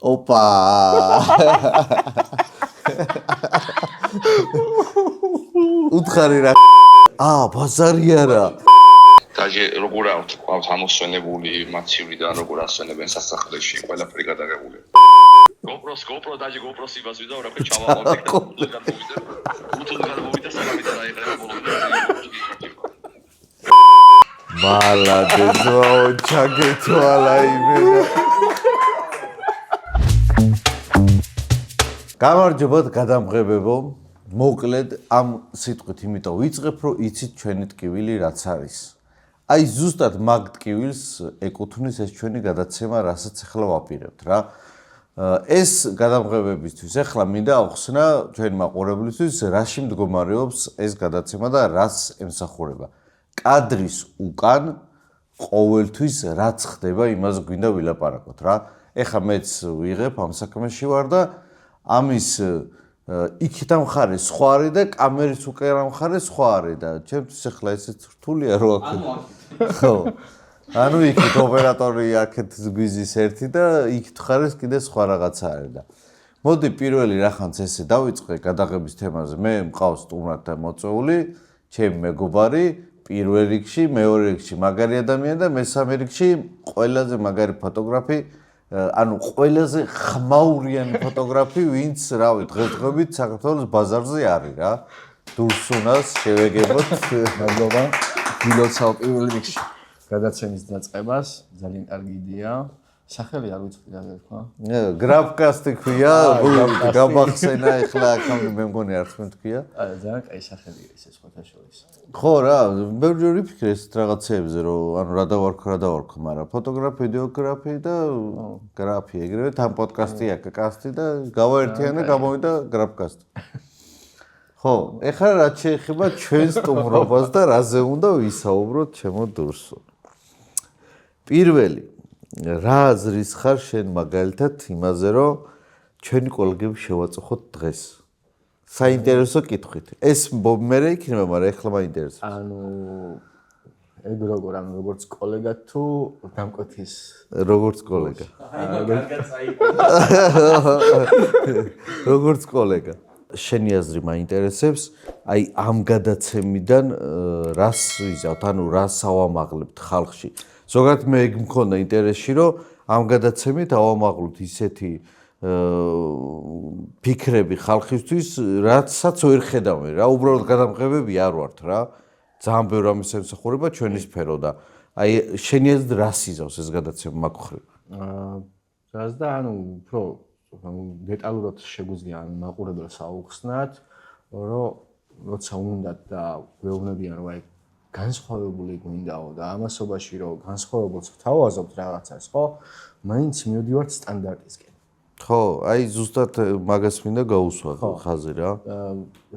ოპა უთხარი რა ბაზარი არა დაჟე როგორ აქვს ყავს ამოსვენებული მაცივიდან როგორ ასვენებენ სასახლეში ყველაფერი გადაღებულია GoPro დაჟე GoPro-ს იბას ვიდა რა ხე ჩავავდი გამოვიდა საგამი და აიღება ბოლომდე მალადეც ჩაგეთვალა იმენა გამარჯობათ გადამღებებო მოკლედ ამ სიტყვით იმიტომ ვიწყებ რომ იცით ჩვენი ტკივილი რაც არის აი ზუსტად მაგ ტკივილს ეკუთვნის ეს ჩვენი გადაცემა რასაც ახლა ვაპირებთ რა ეს გადამღებებისთვის ახლა მინდა ახსნა ჩვენი მაყურებლისთვის რაში მდგომარეობს ეს გადაცემა და რას ემსახურება კადრის უკან ყოველთვის რაც ხდება იმას გვინდა ვილაპარაკოთ რა ეხლა მეც ვიღებ ამ საქმეში ვარ და ამის იქით ამხარე სხვა არის და კამერის უკან ამხარე სხვა არის და ჩემთვის ახლა ესეც რთულია რო აქ ხო ანუ იქით ოპერატორი აქეთ გვიზის ერთი და იქით ხარეს კიდე სხვა რაღაცა არის და მოდი პირველი რახანს ესე დავიწყე გადაღების თემაზე მე მყავს სტუმრად და მოწვეული ჩემი მეგობარი პირველ რიგში მეორე რიგში მაგარი ადამიანი და მესამე რიგში ყველაზე მაგარი ფოტოგრაფი ანუ ყველაზე ხმაურიანი ფოტოგრაფი ვინც რავი დღესდღეობით საქართველოს ბაზარზე არის რა დურსუნას შევეგებოთ მადლობა გილოცავ პირველ რიგში გადაცემის დაწყებას ძალიან კარგი იდეა სახელი არ ვიცი რა ერქვა გრაფკასტი ქვია გამახსენა ახლა აქამდე მე მგონი არც მე თქვია ძალიან კაი სახელია ეს სხვათა შორის ხო რა ბევრი ჯერ ვიფიქრე ეს რაღაცეებზე რომ ანუ რა დავარქო მაგრამ ფოტოგრაფი ვიდეოგრაფი და გრაფი ეგრევე თან პოდკასტია კასტი და გავაერთიანე გამოვიდა გრაფკასტი ხო ეხლა რაც შეეხება ჩვენ სტუმრობას და რაზე უნდა ვისაუბროთ ჩემო დურსო პირველი რა აზრის ხარ შენ მაგალითად იმაზე რომ ჩვენი კოლეგები შევაწუხოთ დღეს საინტერესო კითხვით ეს მერე იქნება მაგრამ ეხლა მაინტერესებს ანუ ეგ როგორ ანუ როგორც კოლეგა თუ დამკვეთის როგორც კოლეგა როგორც კოლეგა შენი აზრი მაინტერესებს აი ამ გადაცემიდან რას ვიზავთ ანუ რას ავამაღლებთ ხალხში ზოგადად მე ეგ მქონდა ინტერესში რომ ამ გადაცემით ავამაღლოთ ისეთი ფიქრები ხალხისთვის რაცაც ვერ ხედავენ რა უბრალოდ გადამღებები არ ვართ რა ძალიან ბევრი ამის ემსახურება ჩვენი სფერო და აი შენი აზრით რას იზავს ეს გადაცემა მაგ ხრივ რას და ანუ უფრო დეტალურად შეგვიძლია მაყურებელს აუხსნათ რომ როცა უნდათ და გვეუბნებიან რომ აი განსხვავებული გვინდაო და ამასობაში რომ განსხვავებულს ვთავაზობთ რაღაცას ხო მაინც მივდივართ სტანდარტისკენ ხო აი ზუსტად მაგას მინდა გაუსვა ხაზი რა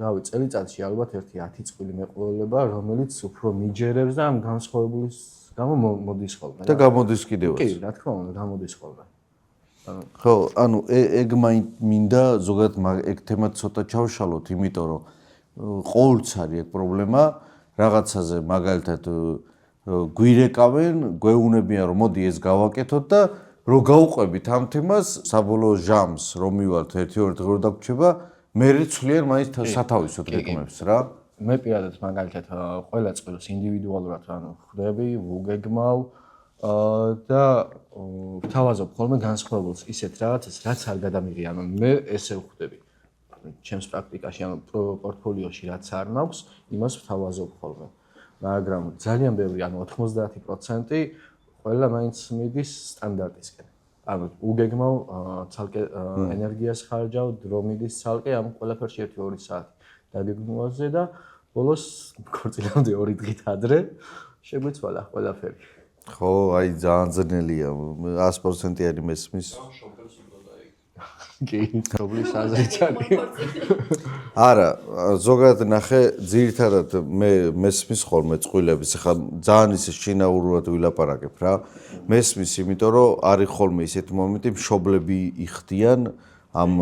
რავი წელიწადში ალბათ ერთი 10 წვილი მეყოლება რომელიც უფრო მიჯერებს და ამ განსხვავებულის გამო მოდის ხოლმე და გამოდის კიდევაც კი რა თქმა უნდა გამოდის ხოლმე ხო ანუ ეგ მინდა ზოგადად ეგ თემა ცოტა ჩავშალოთ იმიტომ რომ ყოველთვის არის ეგ პრობლემა რაღაცაზე მაგალითად გვირეკავენ გვეუნებიან რომ მოდი ეს გავაკეთოთ და რო გავუყვებით ამ თემას საბოლოო ჟამს რომ მივალთ 1-2 დღე რო დაგვრჩება მე ცვლიან მაინც სათავისოდ გეკმებს რა მე პირადად მაგალითად ყველა წყვილს ინდივიდუალურად ანუ ხვდები ვუგეგმავ და ვთავაზობ ხოლმე განსხვავებულს ისეთ რაღაცას რაც არ გადამიღია ანუ მე ესე ვხვდები ჩემს პრაქტიკაში ანუ პორტფოლიოში რაც არ მაქვს იმას ვთავაზობ ხოლმე მაგრამ ძალიან ბევრი ანუ 90% ყველა მაინც მიდის სტანდარტისკენ ანუ უგეგმავ ცალკე ენერგიას ხარჯავ დრო მიდის ცალკე ამ ყველაფერში 1-2 საათი დაგეგმვაზე და ბოლოს ქორწილამდე 2 დღით ადრე შეგვიცვალა ყველაფერი ხო აი ძალიან ძნელია 100%-იანი მესმის კი, თობლის აზრიც არის. არა, ზოგადად ნახე, ძირითადად მე მესმის ხოლმე წყვილების, ახლა ძალიან ისე შინაურულად ვილაპარაკებ რა. მესმის, იმიტომ რომ არის ხოლმე ისეთი მომენტი, მშობლები იხდიან ამ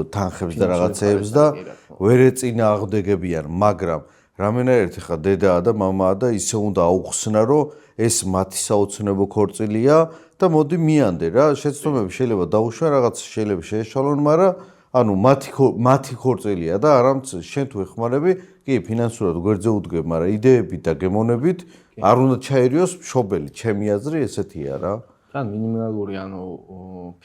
თანხებს და რაღაცეებს და ვერ ეწინააღმდეგებიან, მაგრამ რამენაერთი ხა დედაა და მამაა და ისე უნდა აუხსნა, რომ ეს მათი საოცნებო ქორწილია და მოდი მიანდე რა, შეცდომები შეიძლება დაუშვან, რაღაც შეიძლება შეეშალონ, მაგრამ ანუ მათი ქორწილია და არამც შენ თუ ეხმარები, კი ფინანსურად გვერდზე უდგებ, მაგრამ იდეებით და გემონებით არ უნდა ჩაერიოს მშობელი, ჩემი აზრი ესეთია რა. თან მინიმალური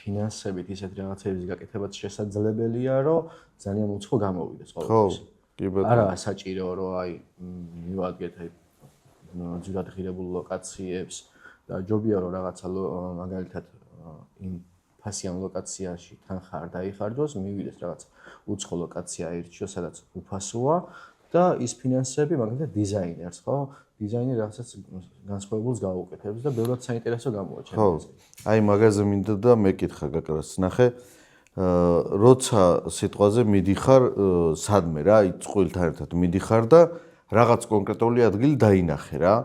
ფინანსებით ისეთ რაღაცების გაკეთებაც შესაძლებელია, რომ ძალიან უცხო გამოვიდეს ყოველთვის. კი ბატონო. არა საჭირო რომ აი მივადგეთ აი ძირად ღირებულ ლოკაციებს და ჯობია რომ რაღაცა მაგალითად იმ ფასიან ლოკაციაში თან ხარ დაიხარჯოს, მივიდეს რაღაც უცხო ლოკაცია ერჩიო, სადაც უფასოა და ის ფინანსები მაგალითად დიზაინერს, ხო? დიზაინერი რაღაცას განსხვავებულს გაუკეთებს და ბევრად საინტერესო გამოაჩენს. ხო. აი მაგაზე მინდა და მეკითხა გაკრას. ნახე, როცა სიტყვაზე მიდიხარ სადმე რა, აი წყვილთან ერთად მიდიხარ და რაღაც კონკრეტული ადგილი დაინახე რა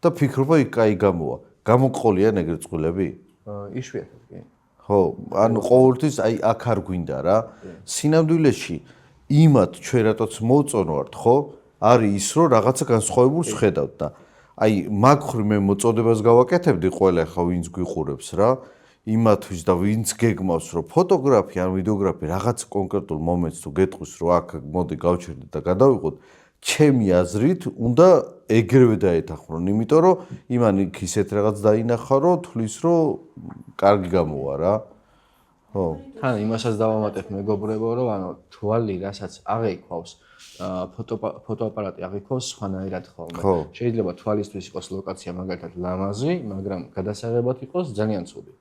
და ფიქრობა იქ კაი გამოა. გამოგყოლიან ეგრე წყვილები? იშვიათად კი. ხო, ანუ ყოველთვის აი აქ არ გვინდა რა. სინამდვილეში იმათ ჩვენ რატოც მოუწონვართ, ხო? არის ის, რომ რაღაცა განსხვავებულს ხედავთ და აი მაგხრი მე მოწოდებას გავაკეთებდი ყველა ხა ვინც გვიყურებს რა. იმათვის და ვინც გეგმავს, რომ ფოტოგრაფი ან ვიდეოგრაფი რაღაც კონკრეტულ მომენტს თუ გეტყვის, რომ აქ მოდი გავჩერდეთ და გადავიღოთ, ჩემი აზრით უნდა ეგრევე დაეთანხმონ, იმიტომ რომ იმან იქ ისეთ რაღაც დაინახა, რომ თulis რომ კარგი გამოვა რა. ხო. თან იმასაც დავამატებ მეგობრებო, რომ ანუ თვალი, რასაც აღიქვავს, ფოტოაპარატი აღიქვავს სხვანაირად ხოლმე. შეიძლება თვალისთვის იყოს ლოკაცია მაგალითად ლამაზი, მაგრამ გადასაღებად იყოს ძალიან ცუდი.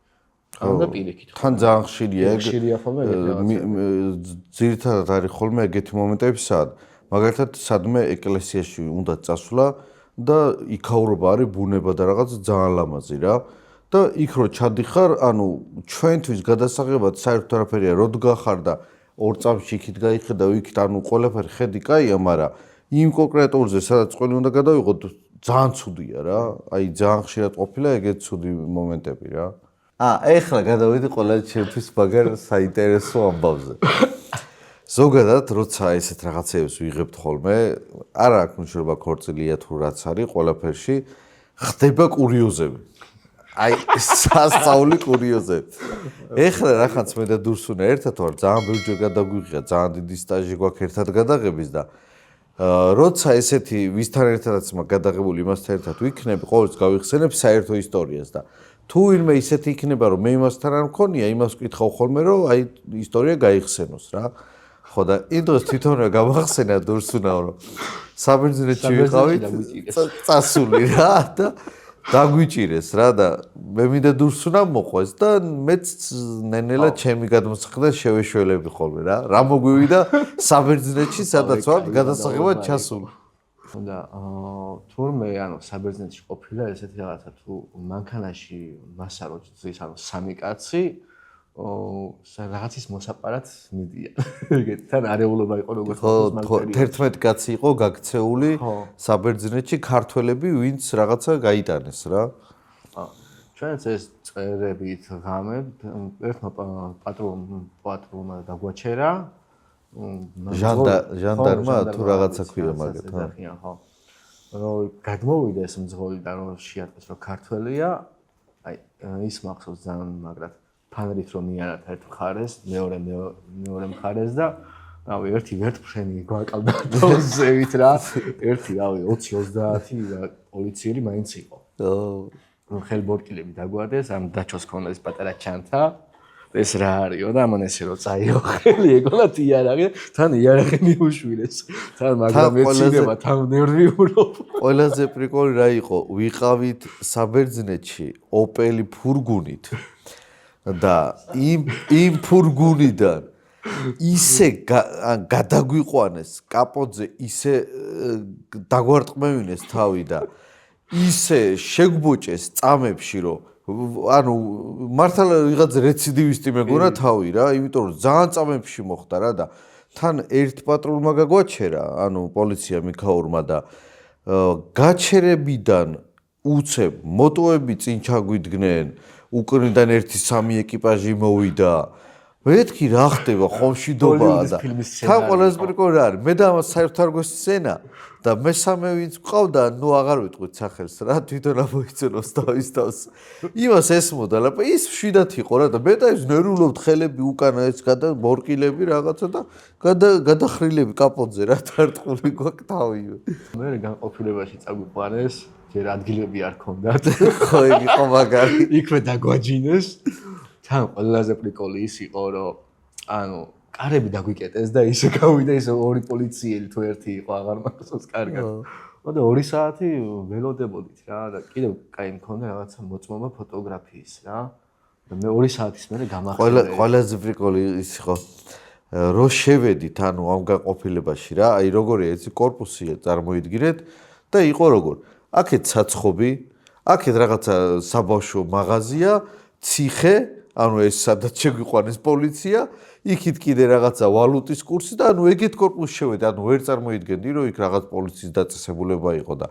ანუ და პირიქით. თან ძალიან ხშირია ეგ. ხშირია ხოლმე ეგეთი რაღაცა. ძირითადად არის ხოლმე ეგეთი მომენტები, სად მაგალითად სადმე ეკლესიაში უნდა წასვლა და იქაურობა არის ბუნება და რაღაც ძალიან ლამაზი რა. და იქ რო ჩადიხარ, ანუ ჩვენთვის გადასაღებად საერთოდ არაფერია, რო დგახარ და ორ წამში იქით გაიხედავ, იქით ანუ ყველაფერი ხედი კაია, მაგრამ იმ კონკრეტულზე სადაც ყველი უნდა გადავიღოთ, ძალიან ცუდია რა. აი ძალიან ხშირად ყოფილა ეგეთ ცუდი მომენტები რა. ეხლა გადავედი ყველა ჩემთვის მაგარ საინტერესო ამბავზე. ზოგადად, როცა ესეთ რაღაცებს ვიღებთ ხოლმე, არა აქვს მნიშვნელობა ქორწილია თუ რაც არის, ყველაფერში ხდება კურიოზები. აი, სასწაული კურიოზები. ეხლა რახანს მე და დურსუნა ერთად ვარ, ძალიან ბევრჯერ გადაგვიღია, ძალიან დიდი სტაჟი გვაქვს ერთად გადაღების და როცა ესეთი ვისთან ერთადაც მაგ გადაღებული იმასთან ერთად ვიქნები, ყოველთვის გავიხსენებ საერთო ისტორიას და თუ ვინმე ისეთი იქნება, რომ მე იმასთან არ მქონია, იმას ვკითხავ ხოლმე, რომ აი ისტორია გაიხსენოს რა. ხო და იმ დროს თვითონვე გამახსენა დურსუნაო, რომ საბერძნეთში ვიყავით, წასული რა და დაგვიჭირეს რა და მე მინდა დურსუნა მოყვეს და მეც ნენელა ჩემი გადმოსახლდა შევეშველები ხოლმე რა. რა მოგვივიდა საბერძნეთში, სადაც ვარ გადასაღებად ჩასული. და თურმე ანუ საბერძნეთში ყოფილა ესეთი რაღაცა თუ მანქანაში მასარო ძის ანუ სამი კაცი რაღაცის მოსაპარად მიდიან. ეგეთ თან არეულობა იყო როგორც ხო 11 კაცი იყო გაქცეული საბერძნეთში ქართველები ვინც რაღაცა გაიტანეს რა. ჩვენც ეს წერებით ღამებ ერთმა პატრონმა დაგვაჩერა ჟანდარმა თუ რაღაცა ქვია მაგათ ხო. რომ გადმოვიდა ეს მძღოლიდან რომ შეატყეს რომ ქართველია, აი ის მახსოვს ძალიან მაგრად ფანრით რომ მიარათ ერთ მხარეს, მეორე მხარეს და რავი ერთი ვერტფრენი გვაკავდა დოზევით რა. ერთი რავი 20-30 და პოლიციელი მაინც იყო. ხელბორტილები დაგვადეს, ამ დაჩოს ქონდა ეს პატარა ჩანთა. ეს რა არისო და ამან ესე რომ წაიო ხელი ეგოლა იარაღი, თან იარაღი მიუშვირეს. თან მაგრამ ეცინება, თან ნერვიულობ. ყველაზე პრიკოლი რა იყო? ვიყავით საბერძნეთში ოპელი ფურგუნით. და იმ ფურგუნიდან ისე გადაგვიყვანეს კაპოძე, ისე დაგვარტყმევინეს თავი და ისე შეგვბოჭეს წამებში, რომ ანუ მართლა ვიღაც რეციდივისტი მეგონა თავი რა, იმიტომ რომ ძალიან წამებში მოხდა რა და თან ერთ პატრულმა გაგვაჩერა, ანუ პოლიცია მიქაურმა და გაჩერებიდან უცებ მოტოები წინ ჩაგვიდგნენ, უკრიდან 1-3 ეკიპაჟი მოვიდა. მეთქი რა ხდება ხომშიდობაა და თან ყველაზე პრიკოლი რა არის მე და ამას საერთოდ არ გვესცენა და მესამე ვინც ყავდა ნუ აღარ ვიტყვით სახელს რა თვითონ ამოიწონოს თავის თავს იმას ესმოდა და ის მშვიდად იყო რა და მე და ის ნერულობთ ხელები უკანა ეს მორკილები რაღაცა და გადახრილები კაპოტზე რა თარტყული გვაქვს თავი მე განყოფილებაში წაგვიყვანეს ჯერ ადგილები არ ქონდათ ხო იგი იყო მაგარი იქვე დაგვაჯინეს თან ყველაზე პრიკოლი ის იყო რომ ანუ კარები დაგვიკეტეს და ისე გავიდა ისე ორი პოლიციელი თუ ერთი იყო აღარ მახსოვს კარგად. და 2 საათი ველოდებოდით რა და კიდევ კაი მქონდა რაღაცა მოწმობა ფოტოგრაფიის რა. და მე 2 საათის მერე გამახსოვრე. ყველაზე პრიკოლი ის იყო რო შევედით ანუ ამ განყოფილებაში რა აი როგორი ეს корпуსია წარმოიდგინეთ და იყო როგორ აქეთ საცხობი აქეთ რაღაცა საბავშვო მაღაზია ციხე ანუ ეს სადაც შეგვიყვანეს პოლიცია იქით კიდე რაღაცა ვალუტის კურსი და ანუ ეგეთ корпуსში შევედი ანუ ვერ წარმოიდგენდი რომ იქ რაღაც პოლიციის დაწესებულება იყო და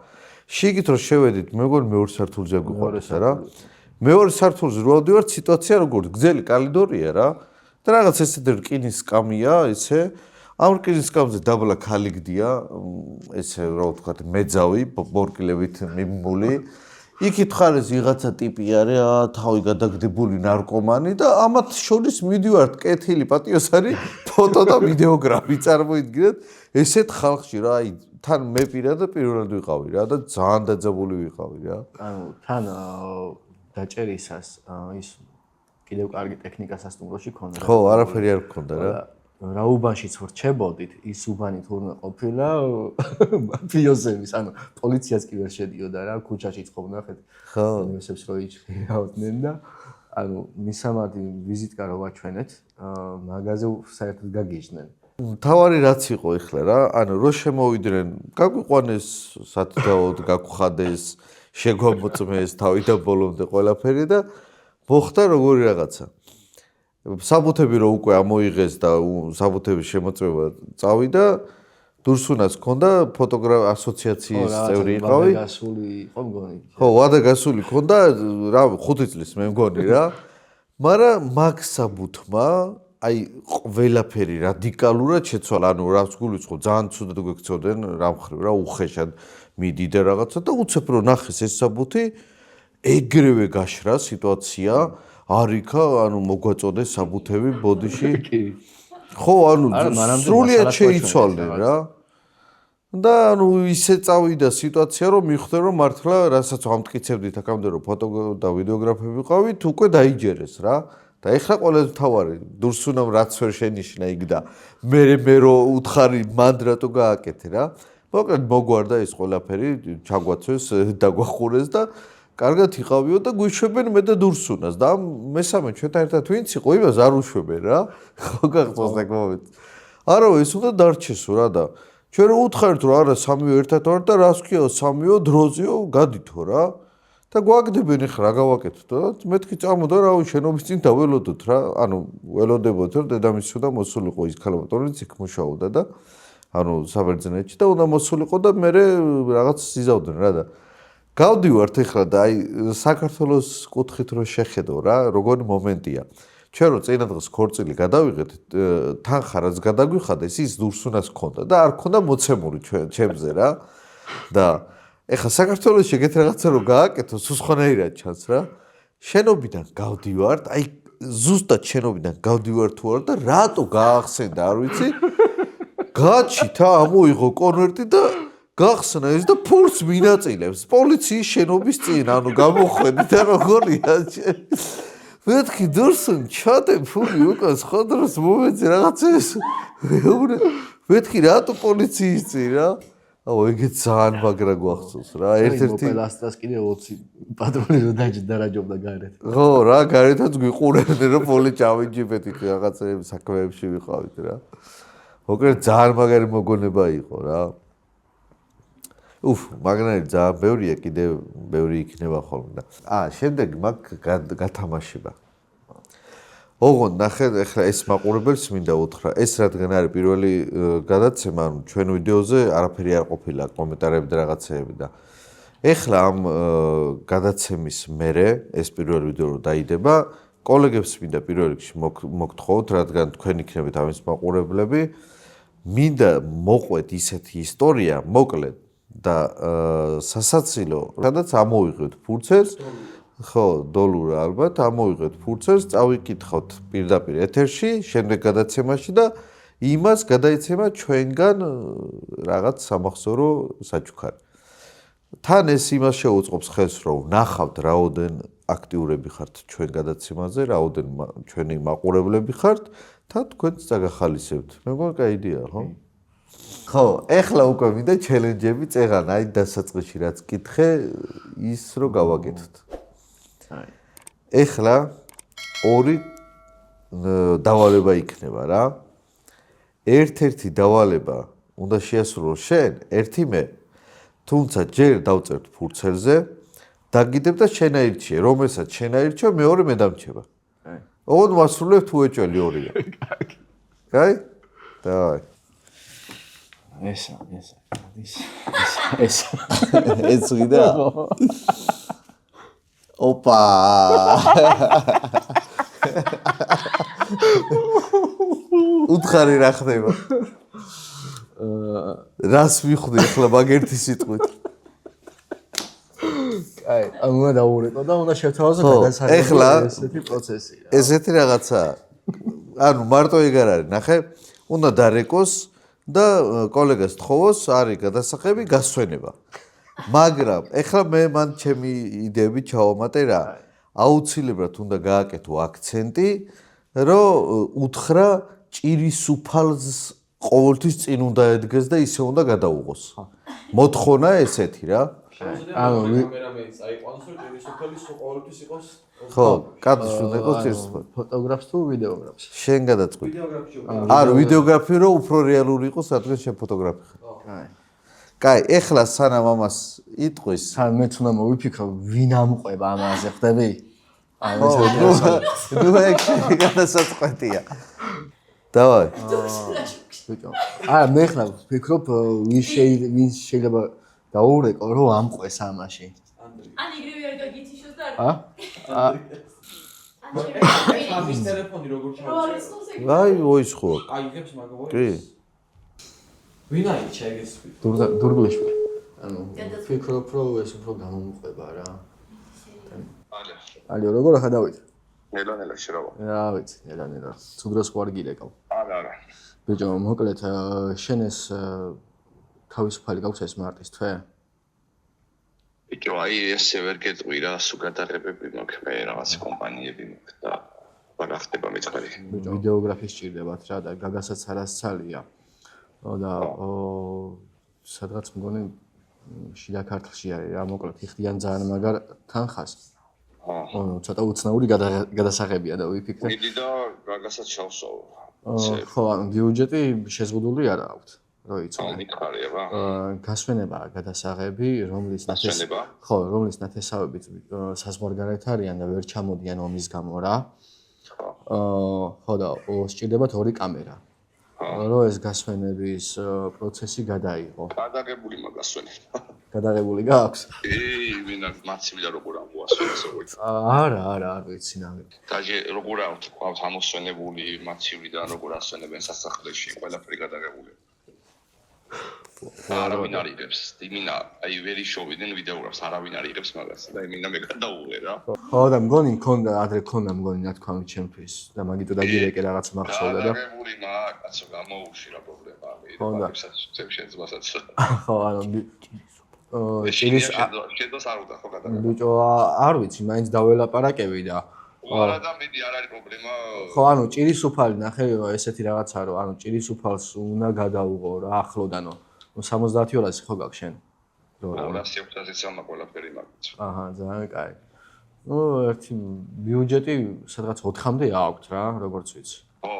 შიგით რო შევედით მე მგონი მეორე სართულზე გვიყვანეს რა მეორე სართულზე რო ავდივართ სიტუაცია როგორ გზელი კალიდორია რა და რაღაც ესეთი რკინის სკამია ესე ამ რკინის სკამზე დაბლა ქალი გდია ესე რა ვთქვათ მეძავი ბორკილებით მიმული იქით ხარეს ვიღაცა ტიპი არის თავი გადაგდებული ნარკომანი და ამათ შორის მიდივართ კეთილი პატიოსანი ფოტო და ვიდეოგრაფი წარმოიდგინეთ ესეთ ხალხში რა აი თან მე პირადად პირველად ვიყავი რა და ძალიან დაძაბული ვიყავი რა ანუ თან დაჭერისას ის კიდევ კარგი ტექნიკა სასტუმროში ქონდა ხო არაფერი არ ქონდა რა რა უბანშიც ვრჩებოდით ის უბანი თურმე ყოფილა მაფიოზების ანუ პოლიციაც კი ვერ შედიოდა რა ქუჩაში ცხობნა ხედ ხო ისებს რო იჭრიავდნენ და ანუ მისამართი ვიზიტკა რო ვაჩვენეთ მაგაზე საერთოდ გაგიჟდნენ თავარი რაც იყო ეხლა რა ანუ რო შემოვიდნენ გაგვიყვანეს სათდაოდ გაგვხადეს შეგვამოწმეს თავი და ბოლომდე ყველაფერი და მოხდა როგორი რაღაცა საბუთები რო უკვე ამოიღეს და საბუთების შემოწმება წავიდა დურსუნას ქონდა ფოტოგრაფ ასოციაციის წევრი იყავი ვადაგასული იყო მგონი ხო ვადაგასული ქონდა რა 5 წლის მე მგონი რა მაგრამ მაგ საბუთმა აი ყველაფერი რადიკალურად შეცვალა ანუ რაც გულისხმობ ძალიან ცუდად გვექცევდნენ რა მხრივ რა უხეშად მიდიდა რაღაცა და უცებ რო ნახეს ეს საბუთი ეგრევე გაშრა სიტუაცია არიქა ანუ მოგვაწოდეს საბუთები ბოდიში ხო ანუ სრულიად შეიცვალნენ რა და ანუ ისე წავიდა სიტუაცია რომ მიხვდა რომ მართლა რასაც ამტკიცებდით აქამდე რომ ფოტო და ვიდეოგრაფები ვიყავით უკვე დაიჯერეს რა და ეხლა ყველაზე მთავარი დურსუნამ რაც ვერ შენიშნა იქ და მე რო უთხარი მანდ რატო გააკეთე რა მოკლედ მოგვარდა ეს ყველაფერი ჩაგვაცვეს დაგვახურეს და კარგად იყავიო და გვიშვებენ მე და დურსუნას და მესამე ჩვენთან ერთად ვინც იყო იმას არ უშვებენ რა ხო გახსოვს ეგ მომენტი არა ეს უნდა დარჩესო რა და ჩვენ რო უთხარით რომ არა სამიო ერთად ვარ და რას ქვია სამიო დროზეო გადითო რა და გვაგდებენ ეხლა რა გავაკეთოთ და მეთქი წამოდა რა შენობის წინ დაველოდოთ რა ანუ ველოდებოთ რომ დედამისი უნდა მოსულიყო ის ქალბატონიც იქ მუშაობდა და ანუ საბერძნეთში და უნდა მოსულიყო და მე რაღაც იზავდნენ რა და გავდივართ ეხლა და აი საქართველოს კუთხით რო შეხედო რა როგორი მომენტია ჩვენ რო წინა დღეს ქორწილი გადავიღეთ თან ხარაც გადაგვიხადეს ის დურსუნას ქონდა და არ ქონდა მოცემული ჩემზე რა და ეხლა საქართველოს შეგეთ რაღაცა რო გააკეთო სუსხანაირად ჩანს რა შენობიდან გავდივართ აი ზუსტად შენობიდან გავდივართ თუ არა და რატო გაახსენდა არ ვიცი გაჩითა ამოიღო კონვერტი და გახსნა ეს და ფულს მინაწილებს პოლიციის შენობის წინ ანუ გამოხვედი და როგორია მეთქი დურსუნ ჩადე ფული უკან სხვა დროს მომეწე რაღაცა ეს მეთქი რატო პოლიციის წინ რა აუ ეგეც ძალიან მაგრა გვახსოვს რა ერთ-ერთი ოპელასტრას კიდე 20 პატრონი რო დაჯობდა გარეთ ხო რა გარეთაც გვიყურებდნენ რომ პოლი ჩავიჯიბეთ იქ რაღაცეები საქმეებში ვიყავით რა მოკლედ ძალიან მაგარი მოგონება იყო რა მაგნარი ძალიან ბევრია კიდე ბევრი იქნება ხოლმე და შემდეგ მაგ გათამაშება ოღონდ ნახე ეხლა ეს მაყურებელს მინდა უთხრა ეს რადგან არის პირველი გადაცემა ანუ ჩვენ ვიდეოზე არაფერი არ ყოფილა კომენტარები და რაღაცეები და ეხლა ამ გადაცემის მერე ეს პირველი ვიდეო რო დაიდება კოლეგებს მინდა პირველ რიგში მოგთხოვოთ, რადგან თქვენ იქნებით ამის მაყურებლები, მინდა მოყვეთ ისეთი ისტორია, მოკლედ და სასაცილო, სადაც ამოვიღეთ ფურცელს, ხო, დოლურ ალბათ, ამოვიღეთ ფურცელს, წავიკითხოთ პირდაპირ ეთერში, შემდეგ გადაცემაში და იმას გადაიცემა ჩვენგან რაღაც სამახსოვრო საჩუქარი. თან ეს იმას შეუწყობს ხელს, რომ ნახავთ რაოდენ აქტიურები ხართ ჩვენ გადაცემაზე, რაოდენ ჩვენი მაყურებლები ხართ, თან თქვენც წაგახალისებთ. მე მგონი კაი იდეაა, ხო? ხო, ეხლა უკვე მინდა ჩელენჯები წეღან, აი დასაწყისში რაც კითხე, ის რო გავაკეთოთ. ეხლა ორი დავალება იქნება რა. ერთ-ერთი დავალება უნდა შეასრულო შენ, ერთი მე. თუმცა ჯერ დავწერთ ფურცელზე, დაგიდებ და შენ აირჩიე, რომელსაც შენ აირჩიო, მეორე მე დამჩება. ოღონდ მასრულებ თუ ეჭველი ორია. კაი? დავაი. ეს. ეს ვიდა? ოპა. უთხარი რა ხდება? რას მიხდი ახლა მაგერთი სიტყვით? აი, უნდა დაურეკო და უნდა შევთავაზო გადასარევი ესეთი პროცესია. ესეთი რაღაცა. ანუ მარტო ეგ არ არის, ნახე, უნდა დარეკოს და კოლეგას თხოვოს, არის გადასახები, გასვენება. მაგრამ ეხლა მე მან ჩემი იდეები ჩავამატე რა. აუცილებლად უნდა გააკეთო აქცენტი, რომ უთხრა ჭირის უფალს ყოველთვის წინ უნდა ედგეს და ისე უნდა გადაუღოს. მოთხოვნა ესეთი რა. ანუ კამერამენს აიყვანოს რომ ჭირის უფალი ყოველთვის იყოს. ხო, კადრს უნდა იყოს ჭირის უფალი. ფოტოგრაფს თუ ვიდეოგრაფს? შენ გადაწყვეტ. ვიდეოგრაფში არა, ვიდეოგრაფი რომ უფრო რეალური იყოს, რადგან შენ ფოტოგრაფი ხარ. კაი. კაი, ეხლა სანამ ამას იტყვის, მეც უნდა მოვიფიქრო, ვინ ამყვება ამაზე, ხდები? აი, ნუ ეგ გადასაწყვეტია. დავაი. ბიჭო. არა, მე ხლა ვფიქრობ, ვინ შეიძლება დაურეკო, რომ ამყვეს ამაში. ან იგივე არ გაგიციშოს და ამის ტელეფონი როგორ ჩავწერე? აი, ოის ხო. აი, იგებს მაგავარ. კი. ვინ აიჩა ეგეს? დურგლიშვილი. ანუ ვფიქრობ, რომ ეს უფრო გამომყვება რა. ალიო, როგორ ახადავით? ნელა შერავა. რა ვიცი, ნელა. თუ დროს ხوار გილეკავ. არა. ბიჭო, მოკლედ შენ ეს თავისუფალი გაქვს ეს მარტის თვე? ბიჭო, აი ესე ვერ გეტყვი რა, სულ გადაღებები მაქვს მე რაღაც კომპანიები მაქვს და რა ხდება მეწყარი. ბიჭო, ვიდეოგრაფი სჭირდებათ რა და გაგასაც არასცალია. და სადღაც მგონი შიდა ქართლში არის რა, მოკლედ იხდიან ძალიან მაგარ თანხას. ცოტა უცნაური გადასაღებია და ვიფიქრე. მიდი და გაგასაც ჩავსვავ. ხო, ანუ ბიუჯეტი შეზღუდული არ აქვთ. რო იცოდე. მითხარია რა. გასვენება გადასაღები, რომლის გასვენება? ხო, რომლის ნათესავებით საზღვარგარეთ არიან და ვერ ჩამოდიან ომის გამო რა. ხო და სჭირდებათ ორი კამერა. რომ ეს გასვენების პროცესი გადაიღო. გადაღებული მაგასვენება. გადაღებული გაქვს? ვინა მაცივიდა როგორ ამოასვენეს როგორც. არა, არ ვიცი ნამდვილ. დაჟე როგორ აქვს ამოსვენებული მაცივიდან როგორ ასვენებენ სასახლეში, ყველაფერი გადაღებული. არავინ არ იღებს, იმინა, აი ვერი შოვიდნენ ვიდეოგრაფს, არავინ არ იღებს მაგას და იმინა მე გადაუღე რა. ხო და მგონი მქონდა, ადრე მქონდა მგონი ნათქვამი ჩემთვის და მაგიტო დაგირეკე რაღაც მახსოვდა და გადაღებული კაცო გამოუში რა პრობლემა არის. ხო და შენზმასაც. ხო, ანუ ჭირის შედოს არ უნდა ხო გადაღებული. ბიჭო, არ ვიცი, მაინც დაველაპარაკები და არა და მედი არ არის პრობლემა. ხო, ანუ ჭირის უფალი ნახე ესეთი რაღაცა რომ ანუ ჭირის უფალს უნდა გადაუღო რა ახლოდანო. 70-200 ხო გაქვს შენ? 200-ზე სამა ყველაფერი მაგაც. აჰა, ძალიან კაი. ნუ ერთი ბიუჯეტი სადღაც 4-მდე აქვთ რა, როგორც ვიცი. ხო.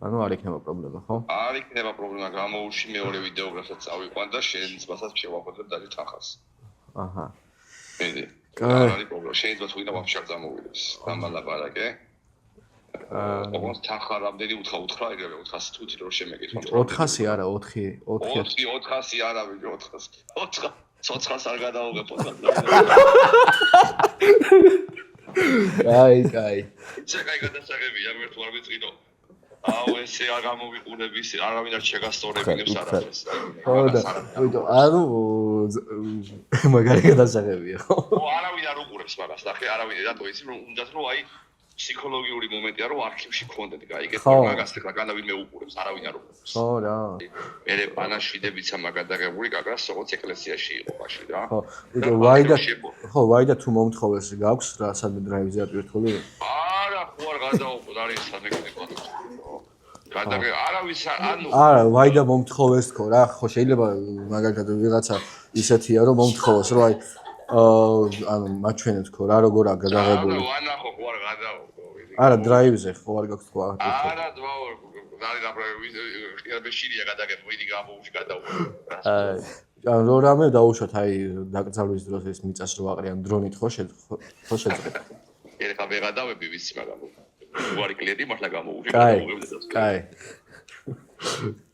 ანუ არ იქნება პრობლემა, ხო? არ იქნება პრობლემა, გამოუში მეორე ვიდეოგრაფსაც წავიყვან და შენცმასაც შევახვედრებ დაჟე თანხას. აჰა. მედი. არ არის პრობლემა, შეიძლება თუ ვინა ვაფშე არ წამოვიდეს. დამალაპარაკე. ოღონდ თანხა რამდენი უთხრა ეგრევე 400 თუთი რო შემეკითხა. 400 არა, 4. 400 არა ვიგე 400. 400 არ გადაუღებ 400. კაი. ესე კაი გადასაღებია, მე თუ არ ვიწყიდო. აუ ესე არ გამოვიყურები, არავინ არ შეგასწორებინებს არაფერს. ხო და ვიდო ანუ მაგარი გადასაღებია ხო? ო არავინ არ უყურებს მაგას, ნახე, არავინ რატო იცი რომ უნდათ რომ აი ფსიქოლოგიური მომენტია რომ არქივში გქონდეთ, გაიგეთ რომ მაგას ეხლა განავინმე უყურებს, არავინ არ უყურებს. ხო რა. მე პანაშვიდებიცა მაგადაღებული კაკრას როგორც ეკლესიაში იყო მაშინ რა. ხო, ვიდო ვაი და თუ მომთხოვეს გაქვს რა სადმე დრაივზე ატვირთული? არა, ხო არ გადაუყო, არის სამეკნიკო. გადაგე არავის ანუ არა, ვაი და მომთხოვეს თქო რა, ხო შეიძლება მაგალითად ვიღაცა ისეთია რომ მომთხოვოს რომ აი ანუ მაჩვენეთ თქო რა როგორა გადაღებული. არა, ვანახო ხო არ გადაუყო. არა, დრაივზე ხო არ გაქვს თქო. არა, ძმაო, არის ხიარბეშილია გადაგებ, ვიდი გამოუში გადაუყო. ან რო რამე დაუშვათ აი დაკრძალვის დროს ეს მიწას რო აყრიან დრონით ხო შეძლებთ. ეხლა ვეღადავები ვიცი მაგრამ უარი კლიენტი მართლა გამოუში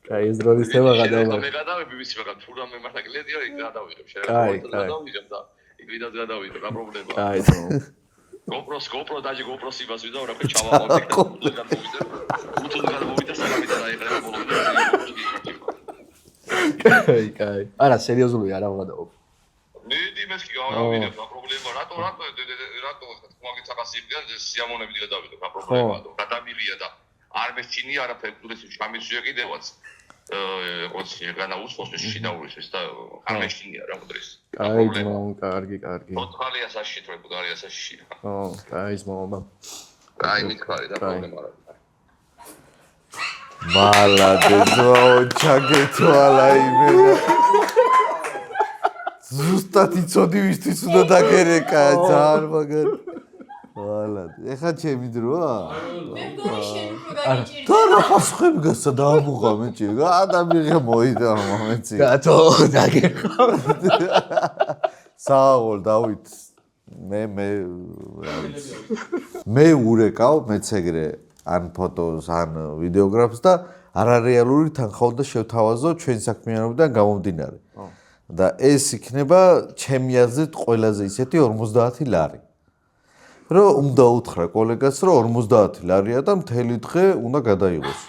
კაი ეს დრონის თემა გადავა. ეხლა ვეღადავები ვიცი მაგრამ თუ რამე მართლა კლიენტია იქ გადავიღებ შეიძლება გადავიღებ და იქ ვიდაც გადავიღებ რა პრობლემაა. კაი GoPro დაჟე GoPro-ს იმას ვიდა რა ხე ჩავამონტე და გამოვიდა საგამი და აიღება ბოლომდე. კაი არა სერიოზული არა ვადაობ. მე იმას კი გავავიდებ რა პრობლემაა რატო თქვაგით ახასი იქნება სიამონები გადავიდებ რა პრობლემაა და გადამიღია და არ მეჩინია არაფერი თულეს ჩამისვია კიდევაც ოცი განა უსხოს შედაურის და არ მეჩინია რა მოდრის კაი კარგი 400 საში თუ 500 საში ო კაი ზმობა კაი მithქარი და პრობლემა არა მალადესო ჩაგეთვალა იმენა ზუსტად იცოდი ვისთვის უნდა დაგერეკა ძალიან მაგარი მალად ეხა ჩემი დროა მე მგონი შენ უფრო გაგიჭირდა. და რა ხასხები გასა დაამუღა მეჭი ადამიღე მოიდა მომენტი გატო დაგერეკა საავოლ დავით მე ურეკავ მეც ეგრე ან ფოტოს ან ვიდეოგრაფს და არარეალური თანხმობა შევთავაზო ჩვენი საქმიანობიდან გამომდინარე. და ეს იქნება ჩემი აზრით ყველაზე ისეთი 50 ლარი. რომ უნდა უთხრა კოლეგას რომ 50 ლარია და მთელი დღე უნდა გადაიღოს.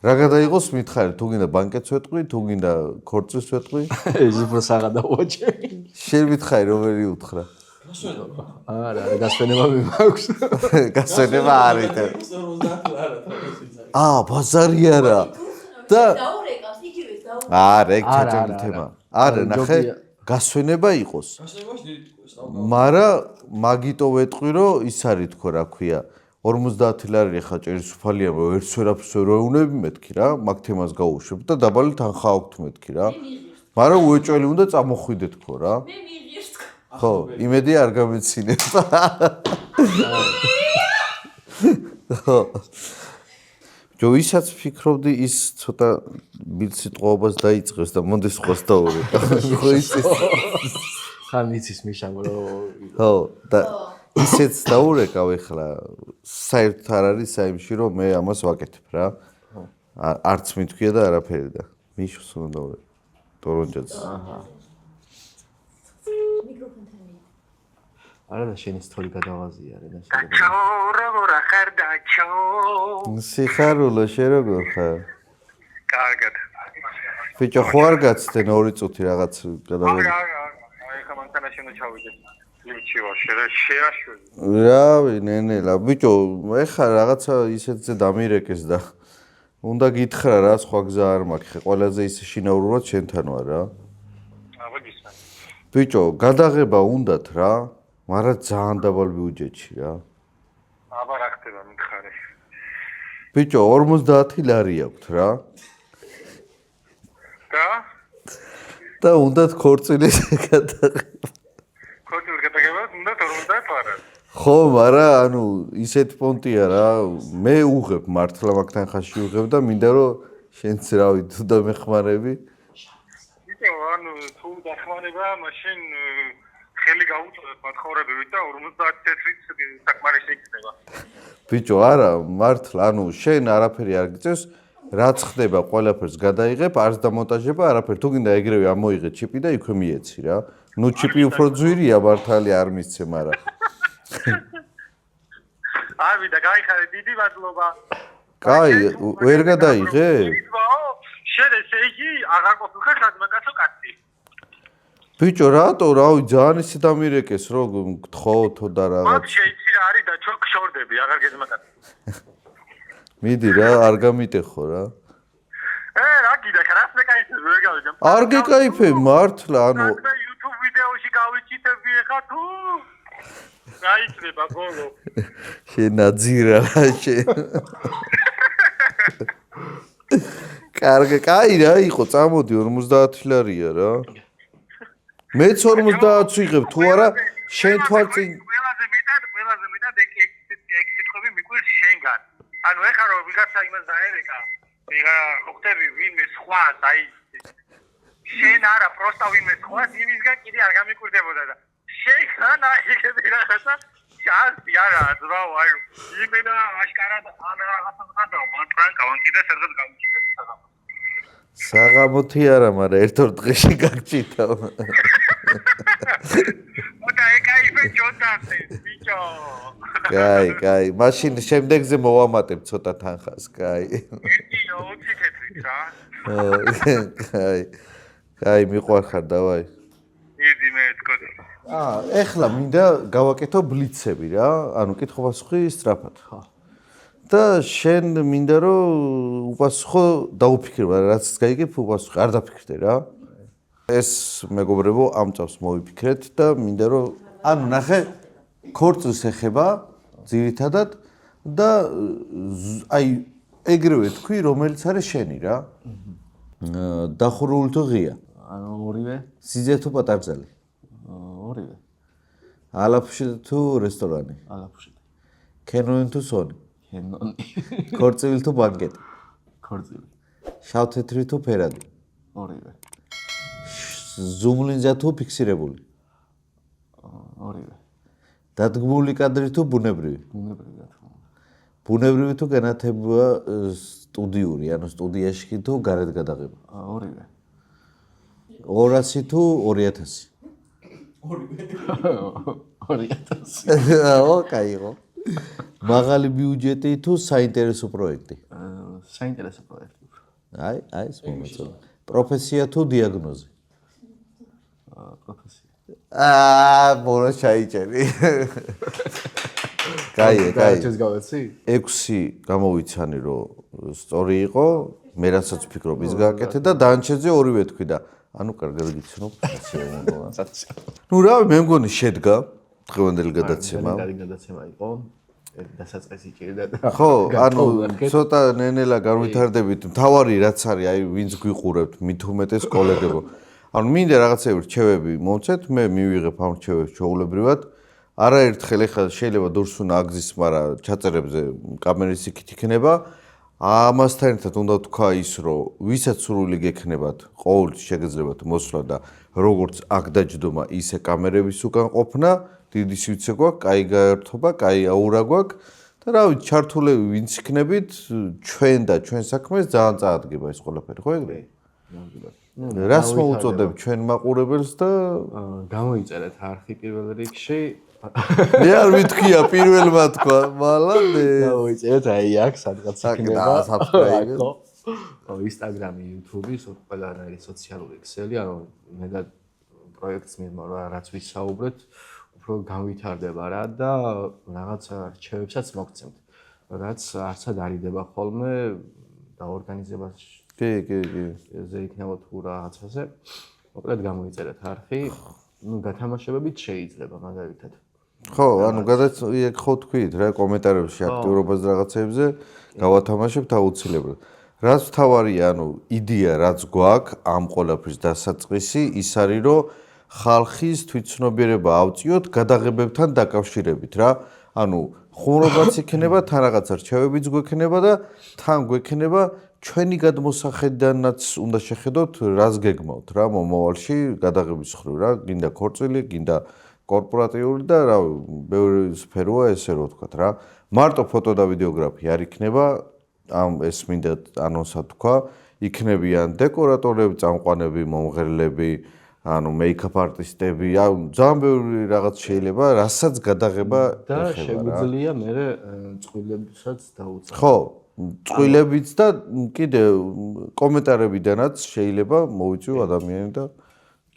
რა გადაიღოს მითხარი თუ გინდა ბანკეთს ვეტყვი, თუ გინდა ქორწილს ვეტყვი. ეს უფრო საღადაოა ჩემი. შენ მითხარი რომელი უთხრა. არა, გასვენება მე მაქვს. გასვენება არის და. 50 ლარა თავისი. ბაზარი არა. და დაურეკავს იგივე დაურეკავს. არა, ეგ ჩაჭრილი თემა. არა, ნახე, გასვენება იყოს. მარა მაგიტო ვეტყვი რომ ის არის თქო რა ქვია 50 ლარი ხა ჭერისუფალია ერთ სვერაფს ვერ ვეუნები მეთქი რა მაგ თემას გაუშვებ და დაბალი თანხა აქვს მეთქი რა მარა უეჭველი უნდა წამოხვიდე თქო რა მე მიღიერს თქო. ხო იმედი არ გამეცინება ხო ჯო ისაც ფიქრობდი ის ცოტა მილსიტყვაობას დაიწყებს და მონდეს ხოს დაურეკა ხო იცის ხან იცის მიშამ რომ ხო და ისეც დაურეკავ ეხლა საერთოდ არ არის საიმში რომ მე ამას ვაკეთებ რა არც მithქვია და არაფერი და მიშოს უნდა დაურეკო დორონჯაძე არა და შენი სთოლი გადავაზია რა და ჩო როგორ ხარ და ჩო სიხარულო შე როგორ ხარ კარგად ბიჭო ხო არ გაცდენ 2 წუთი რაღაც გადავედი აი ხამანთანაშენო ჩავიდე იმჩივა შეაშუდი რავი ნენელა ბიჭო ეხა რაღაცა ისეთზე დამირეკეს და უნდა გითხრა რა სხვა გზა არ მაქვს ხე ყველაზე ისე შინაურულად შენთან ვარ რა აბა გისმენ ბიჭო გადაღება უნდათ რა მაგრამ ძალიან დაბალ ბიუჯეტში რა აბა რა ხდება მითხარი ბიჭო 50 ლარი აქვს რა და უნდათ ქორწილის გადაღება ქორწილის გადაღება უნდა 50 ლარი ხო მაგრამ ანუ ისეთ პონტია რა მე უღებ მართლა მაგთან ხაში უღებ და მინდა რომ შენც რავი თუ დამეხმარები იცი ანუ თუ დახმარება მაშინ ხელი გაუწოდეთ მათხოვრებებით და 50 წელიწადით საკმარისი იქნება ბიჭო არა მართლა ანუ შენ არაფერი არ გიწევს რაც ხდება ყველაფერს გადაიღებ არც დამონტაჟება არაფერი თუ გინდა ეგრევე ამოიღე ჩიპი და იქვე მიეცი რა ნუ ჩიპი უფრო ძვირია მართალი არ მისცე მაგრამ ავიდა, გაიხარე დიდი მადლობა. კაი, ვერ გადაიღე? შენ ესე იგი აღარ ყოფილხარ ხაზმაკაცო კაცი. ბიჭო, რატო, რავი, ძალიან ისე დამირეკეს, რომ გთხოვთო და მათ რაღაც. შეიცი რა არის და ჩვენ გშორდები, აღარ გეზმაკაცო. მიდი რა, არ გამიტეხო რა. რა გიდა, რას მეკაიფე ვერ გავიგე. არ გეკაიფე მართლა, ანუ YouTube ვიდეოში გავიჩიტები ხა თუ გაიქნება ბოლო. შენაძირა რა შენ. კარგი, კაი რა იყო, წამოდი 50 ლარია რა. მეც 50 ვიღებ თუ არა, შენ თვალ წინ ყველაზე მეტად ეგ სიტყვები მიყვარს შენგან. ანუ ეხლა რომ ვიღაცა იმას დაერეკა, ვიღა ხოხტები ვინმე სხვა, აი შენ არა, პროსტა ვინმე სხვა, იმისგან კიდე არ გამიკვირდებოდა და შენ აიღები რაღაცა ჩანსი არა, ძმაო, აი იმენა აშკარად ან რაღაცა ხადაო, მან ფრანკა, მან კიდე სადღაც გავიჩიტებ საღამო. საღამოთი არა, მაგრამ ერთ-ორ დღეში გაგჭიტავ. ოდა ეკაიფე ჯონდასე, ბიჭო. კაი, მაშინ შემდეგზე მოვამატებ ცოტა თანხას, კაი. 20 თეთრით რა. კაი, მიყვარხარ, დავაი. იდი მე თქოდი. ეხლა მინდა გავაკეთო ბლიცები რა, ანუ კითხვა-პასუხი სწრაფად. და შენ მინდა რომ უპასუხო დაუფიქრება, რაც გაიგებ უპასუხი, არ დაფიქრდე რა. ეს მეგობრებო ამ წავს მოვიფიქრეთ და მინდა რომ ანუ ნახე ქორწილს ეხება ძირითადად და აი ეგრევე თქვი რომელიც არის შენი რა. დახურული თუ ღია? ანუ ორივე? სიძე თუ პატარძალი? ორივე. ალაფუში თუ რესტორანი? ალაფუში. კენონი თუ სონი? კენონი. ქორწილი თუ ბანკეტი? ქორწილი. შავ-თეთრი თუ ფერადი? ორივე. ზუმლინზა თუ ფიქსირებული? ორივე. დადგმული კადრი თუ ბუნებრივი? ბუნებრივი რა თქმა უნდა. ბუნებრივი თუ განათება სტუდიური, ანუ სტუდიაში თუ გარეთ გადაღება? ორივე. 200 თუ 2000? ორივე. 2000. ო, кайო. მაღალი ბიუჯეტი თუ საინტერესო პროექტი? საინტერესო პროექტი. აი, ეს მომეწონა. პროფესია თუ დიაგნოზი? პროფესია. ბოლო ჩაიჭერი. კაი. გაჩეს გავეცი? 6 გამოვიცანი რომ სწორი იყო, მე რასაც ვფიქრობ ის გააკეთე და დანჩეზე ორივე თქვი და ანუ კარგად გიცნობ. ნუ რა, მე მგონი შედგა დღევანდელი გადაცემა. კარგი გადაცემა იყო. დასაწყისი ჭირდა. ხო, ანუ ცოტა ნენელა განვითარდებით. მთავარი რაც არის, აი ვინც გვიყურებთ, მით უმეტეს კოლეგებო. ანუ მინდა რაღაცები რჩევები მოვცეთ, მე მივიღებ ამ რჩევებს ჩვეულებრივად. არაერთხელ ეხლა შეიძლება დურსუნა აგზის, მაგრამ ჩაწერებზე კამერის იქით იქნება. ამასთან ერთად უნდა თქვა ის, რომ ვისაც სურვილი გექნებათ, ყოველთვის შეგეძლებათ მოსვლა და როგორც აქ დაჯდომა, ისე კამერების უკან ყოფნა, დიდი სივრცე გვაქვს, კაი გაერთობა, კაი აურა გვაქვს და რა ვიცი, ჩართულები ვინც იქნებით, ჩვენ და ჩვენ საქმეს ძალიან წაადგება ეს ყველაფერი, ხო ეგრე? რას მოუწოდებ ჩვენ მაყურებელს და გამოიწერეთ არხი პირველ რიგში. მე არ მithქია პირველმა თქვა, მალადე. გამოიწერეთ აი აქ სადღაც იქნება. subscribe. Instagram-ი, YouTube-ი, ყველანაირი სოციალური ქსელი, ანუ მე და პროექტს მიმართ რაც ვისაუბრეთ, უფრო განვითარდება რა და რაღაცა რჩევებსაც მოგცემთ. რაც არცად არიდება ხოლმე და ორგანიზებას კი. ზე იქნება თუ რაღაცაზე. მოკლედ გამოიწერეთ არხი, ნუ გათამაშებებით შეიძლება მაგალითად. ხო, ანუ გადაიეგ ხო თქვით რა კომენტარებში აქტიურობას რაღაცებზე გავათამაშებთ აუცილებლად. რაც თავარია, ანუ იდეა რაც გვაქვს ამ ყველაფრის დასაწყისი ის არის, რომ ხალხის თვითცნობიერება ავწიოთ გადაღებებთან დაკავშირებით რა. ანუ ხუმრობაც იქნება, თან რაღაცა რჩევებიც გვექნება და თან გვექნება ჩვენი გადმოსახედანაც უნდა შეხედოთ, რას გეგმავთ რა მომავალში გადაღების ხრივ რა, გინდა ქორწილი, გინდა კორპორატიული და რა, ბევრი სფეროა ესე რო ვთქვათ რა. მარტო ფოტო და ვიდეოგრაფი არ იქნება, ამ ეს მინდა ანონსად თქვა, იქნებიან დეკორატორები, წამყვანები, მომღერლები, ანუ მეიქაპ არტისტები, ძალიან ბევრი რაღაც შეიძლება, რასაც გადაღება და ეხება რა. შეგვიძლია მე წყვილებსაც დაუწყო. ხო, წყვილებიც და კიდე კომენტარებიდანაც შეიძლება მოვიწვიო ადამიანი და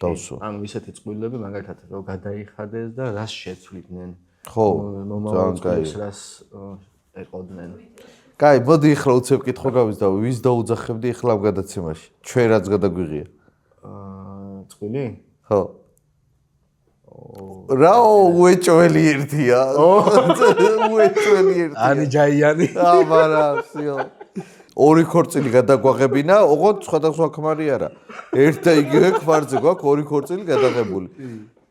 დავსვა. ანუ ისეთი წყვილები მაგალითად რომ გადაიხადეს და რას შეცვლიდნენ. ხო, მომავალ წყვილს რას ეყოდნენ. კაი, მოდი ახლა უცებ კითხვა გავიზდა, ვის დაუძახებდი ახლა ამ გადაცემაში? ჩვენ რაც გადაგვიღია. წყვილი? ხო. რაო უეჭველი ერთია. უეჭველი ერთია. ანი ჯაიანი. აბარა, სიო. ორი ქორწილი გადაგვაღებინა, ოღონდ სხვადასხვა ქმარი არა. ერთ და იგივე ქმარზე გვაქვს ორი ქორწილი გადაღებული.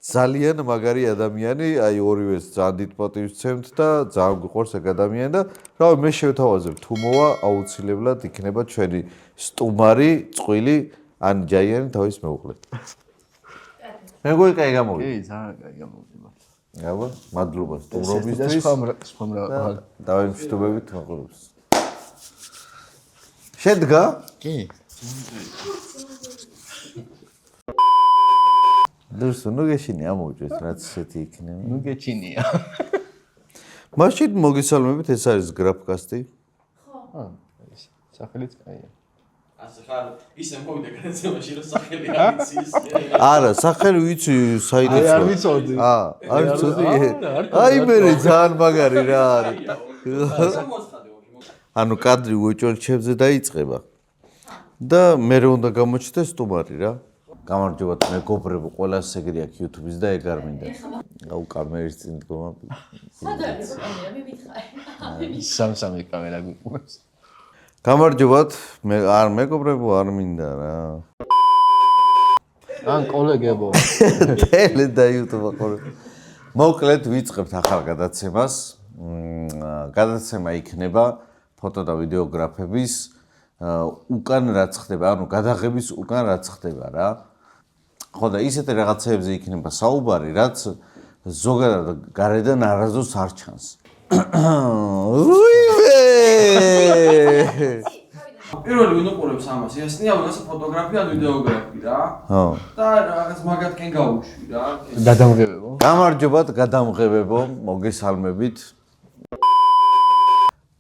ძალიან მაგარი ადამიანი, აი ორივეს ძალიან დიდ პატივს ვცემთ და ძალიან გვიყვარს ეგ ადამიანი და რავი მე შევთავაზებ თუ მოვა აუცილებლად იქნება ჩვენი სტumari, წყვილი ან ჯაიანი თავის მეუღლე. მეგოი კაი გამოვიდა. კი, ძალიან კაი გამოვიდა. აბა, მადლობა სტუმრობისთვის. სხვა დავიმშვიდობებით მოყოლებს. შედგა? კი. დურსო, ნუ გეშინი ამოვჭეს, რაც ისეთი იქნება. ნუ გეჩინია. მაშინ მოგესალმებით, ეს არის გრაფკასტი. სახელიც კაია. ასე ხარ ისე მოვიდა გადაცემაში რომ სახელი არ იცის. არა, სახელი ვიცი, საიდეც. არ ვიცოდი. არ ვიცოდი. აი მე ძალიან მაგარი რა არის. ანუ კადრი უეჭველჩებზე დაიწყება. და მე უნდა გამოჩნდეს სტუმარი რა. გამარჯობათ მეგობრებო, ყველას ეგრე აქვს YouTube-ის და ეგ არ მინდა. აუ კამერის წინ დგომა. სად არის კამერა? მე მითხარი. სამსამი კამერა გვიყვარს. გამარჯობათ, მე არ მეგობრებო, არ მინდა რა. ან კოლეგებო. ტელე და YouTube ყურე. მოკლედ ვიწყებთ ახალ გადაცემას. გადაცემა იქნება ფოტო და ვიდეოგრაფების უკან რაც ხდება, ანუ გადაღების უკან რაც ხდება რა. ხო და ისეთი რაღაცეებზე იქნება საუბარი, რაც ზოგადად გარედან არასდროს არ ჩანს. პირველი ვინ უყურებს ამას? ესნია ვიღაცა ფოტოგრაფია, ვიდეოგრაფი რა. ხო. და რაღაც მაგათკენ გაუშვი რა. გადამღებებო. გამარჯობათ, გადამღებებო, მოგესალმებით.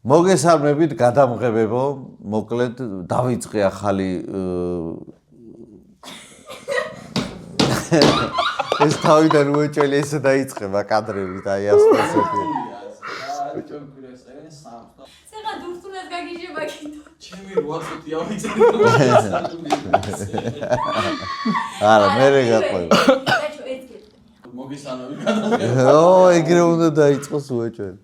მოგესალმებით, გადამღებებო, მოკლედ დავიწყე ახალი ეს თავიდან უეჭველი ესე დაიწყება კადრებით, აი ასპასეთი. ცეღა დურთუნას გაგიჟება კიდო. ჩემი 8 ავიწევი. არა, მე გაყვება. დაჩო ერთ კეთე. მოგესალმებით გადაცემა. ო, ეგრე უნდა დაიწყოს უეჭველი.